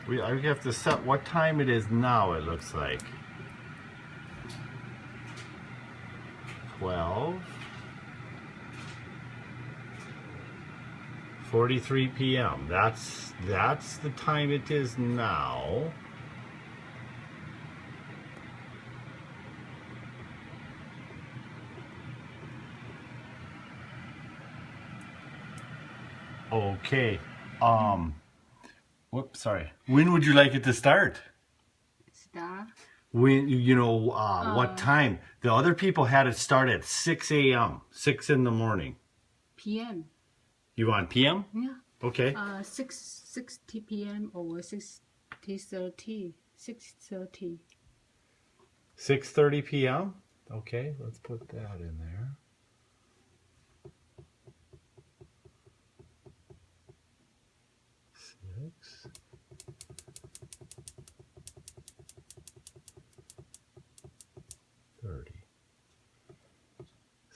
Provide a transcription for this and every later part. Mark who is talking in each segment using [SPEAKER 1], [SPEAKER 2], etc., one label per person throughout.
[SPEAKER 1] I have to set what time it is now, it looks like. 12:43 p.m. That's the time it is now. Okay. Whoops, sorry. When would you like it to start?
[SPEAKER 2] Start?
[SPEAKER 1] When, what time? The other people had it start at 6 a.m., 6 in the morning.
[SPEAKER 2] PM.
[SPEAKER 1] You want PM?
[SPEAKER 2] Yeah.
[SPEAKER 1] Okay.
[SPEAKER 2] 6:60 PM or 6:30. 6:30.
[SPEAKER 1] 6:30 p.m.? Okay, let's put that in there.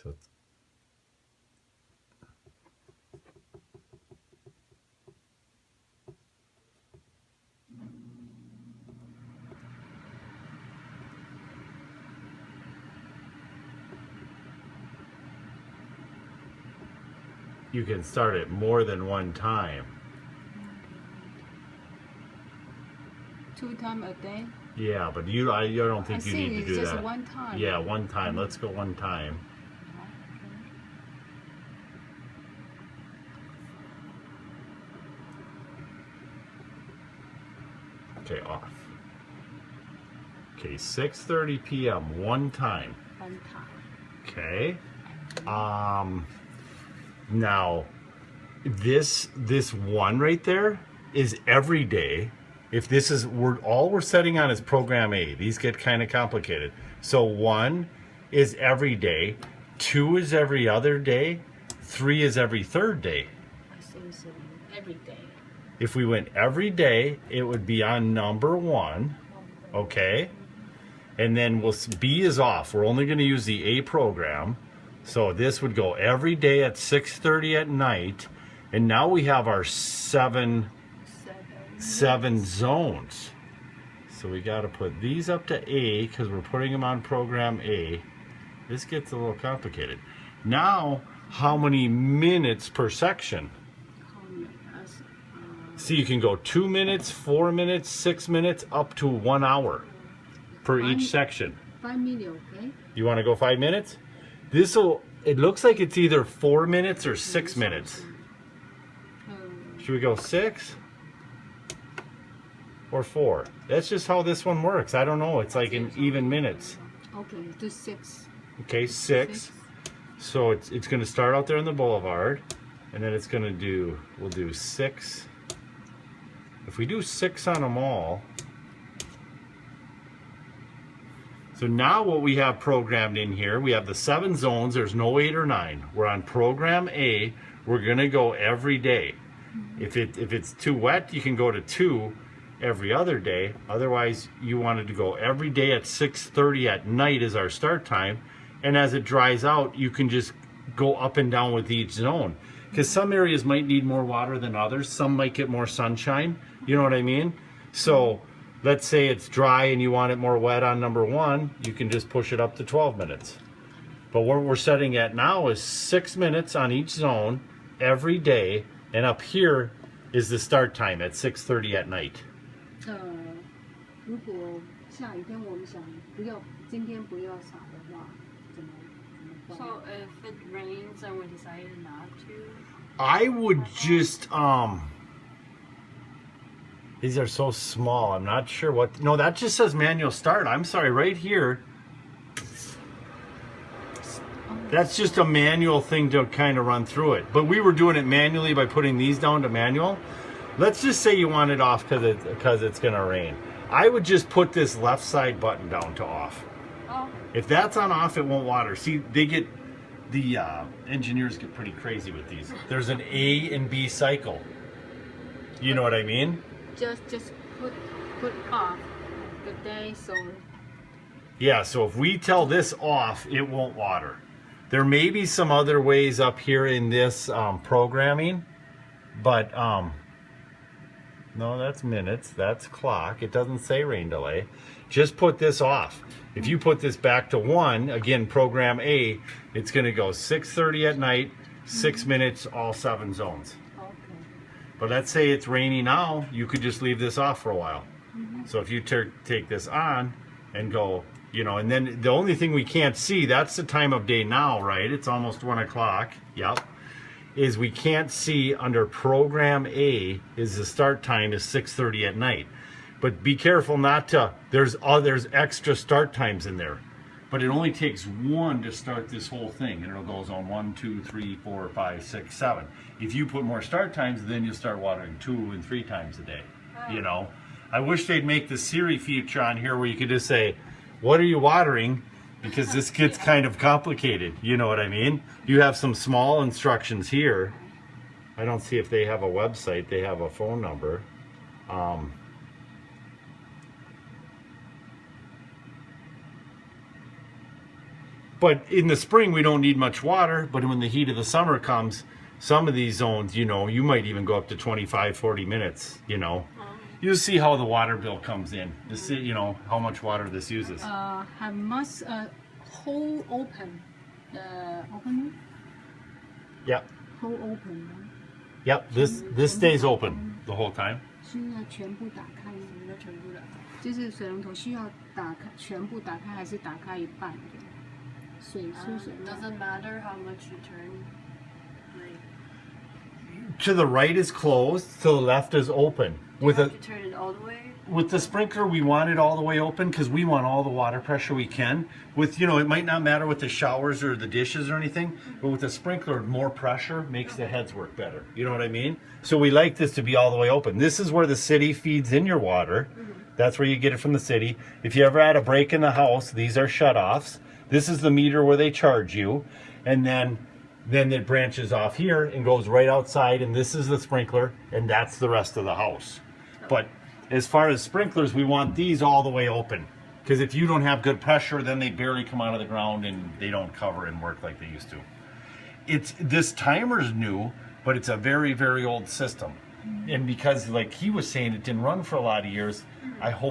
[SPEAKER 1] So it's you can start it more than one time.
[SPEAKER 2] 2 times a day?
[SPEAKER 1] Yeah, but I don't think you need to do
[SPEAKER 2] just
[SPEAKER 1] that.
[SPEAKER 2] one time.
[SPEAKER 1] Yeah, one time. Let's go one time. Okay, off. Okay, 6:30 p.m. one time.
[SPEAKER 2] One time.
[SPEAKER 1] Okay. Now this one right there is every day. If this is all we're setting on is program A, these get kind of complicated. So 1 is every day, 2 is every other day, 3 is every third day.
[SPEAKER 2] I think so. Every day.
[SPEAKER 1] If we went every day, it would be on number 1, okay? And then B is off. We're only going to use the A program. So this would go every day at 6:30 at night. And now we have our seven zones. So we got to put these up to A because we're putting them on program A. This gets a little complicated. Now, how many minutes per section? See, you can go 2 minutes, 4 minutes, 6 minutes, up to 1 hour per each section.
[SPEAKER 2] 5 minutes, okay?
[SPEAKER 1] You want to go 5 minutes? It looks like it's either 4 minutes or 6 minutes. Should we go 6 or 4? That's just how this one works. I don't know. It's like in even minutes.
[SPEAKER 2] Okay, do 6.
[SPEAKER 1] Okay, 6. So it's going to start out there on the boulevard, and then it's going to we'll do 6. If we do 6 on them all, so now what we have programmed in here, we have the 7 zones. There's no 8 or 9. We're on program A. We're going to go every day. If it's too wet, you can go to 2 every other day. Otherwise, you wanted to go every day at 6:30 at night is our start time. And as it dries out, you can just go up and down with each zone. Because some areas might need more water than others. Some might get more sunshine. You know what I mean? So let's say it's dry and you want it more wet on number 1, you can just push it up to 12 minutes. But what we're setting at now is 6 minutes on each zone every day, and up here is the start time at 6:30 at night.
[SPEAKER 2] 如果下雨天我们想今天不要洒的话，怎么办？
[SPEAKER 3] So if it rains and we decided not to?
[SPEAKER 1] I would just these are so small. I'm not sure what. No, that just says manual start. I'm sorry, right here. That's just a manual thing to kind of run through it. But we were doing it manually by putting these down to manual. Let's just say you want it off because it's going to rain. I would just put this left side button down to off.
[SPEAKER 3] Oh.
[SPEAKER 1] If that's on off, it won't water. See, the engineers get pretty crazy with these. There's an A and B cycle. You know what I mean?
[SPEAKER 2] Just put off the day so.
[SPEAKER 1] Yeah, so if we tell this off, it won't water. There may be some other ways up here in this programming, but No, that's minutes. That's clock. It doesn't say rain delay. Just put this off. If you put this back to 1, again, program A, it's going to go 6:30 at night, 6 minutes, all 7 zones.
[SPEAKER 2] Okay.
[SPEAKER 1] But let's say it's rainy now, you could just leave this off for a while. So if you take this on and go, you know, and then the only thing we can't see, that's the time of day now, right? It's almost 1 o'clock. Yep. Is we can't see under program A is the start time is 6:30 at night. But be careful not to, there's extra start times in there. But it only takes 1 to start this whole thing, and it goes on 1, 2, 3, 4, 5, 6, 7. If you put more start times, then you'll start watering 2 and 3 times a day. You know, I wish they'd make the Siri feature on here where you could just say, "What are you watering?" Because this gets kind of complicated. You know what I mean? You have some small instructions here. I don't see if they have a website. They have a phone number. But in the spring, we don't need much water. But when the heat of the summer comes, some of these zones, you know, you might even go up to 25, 40 minutes, you know. You see how the water bill comes in. To see, you know, how much water this uses.
[SPEAKER 2] Have must hold open open
[SPEAKER 1] Yep.
[SPEAKER 2] hold open 吗？
[SPEAKER 1] Yep. This stays open the whole time.
[SPEAKER 2] 需要全部打开吗？要全部的，就是水龙头需要打开全部打开，还是打开一半？水出水量。
[SPEAKER 3] Doesn't matter how much you turn. Like,
[SPEAKER 1] To the right is closed. To the left is open.
[SPEAKER 3] you have to turn it all the way.
[SPEAKER 1] With the sprinkler, we want it all the way open because we want all the water pressure we can. With, you know, it might not matter with the showers or the dishes or anything, but with the sprinkler, more pressure makes the heads work better. You know what I mean? So we like this to be all the way open. This is where the city feeds in your water. That's where you get it from the city. If you ever had a break in the house, these are shutoffs. This is the meter where they charge you. And then it branches off here and goes right outside, and this is the sprinkler, and that's the rest of the house. But as far as sprinklers, we want these all the way open. Because if you don't have good pressure, then they barely come out of the ground and they don't cover and work like they used to. This timer's new, but it's a very, very old system. And because, like he was saying, it didn't run for a lot of years, I hope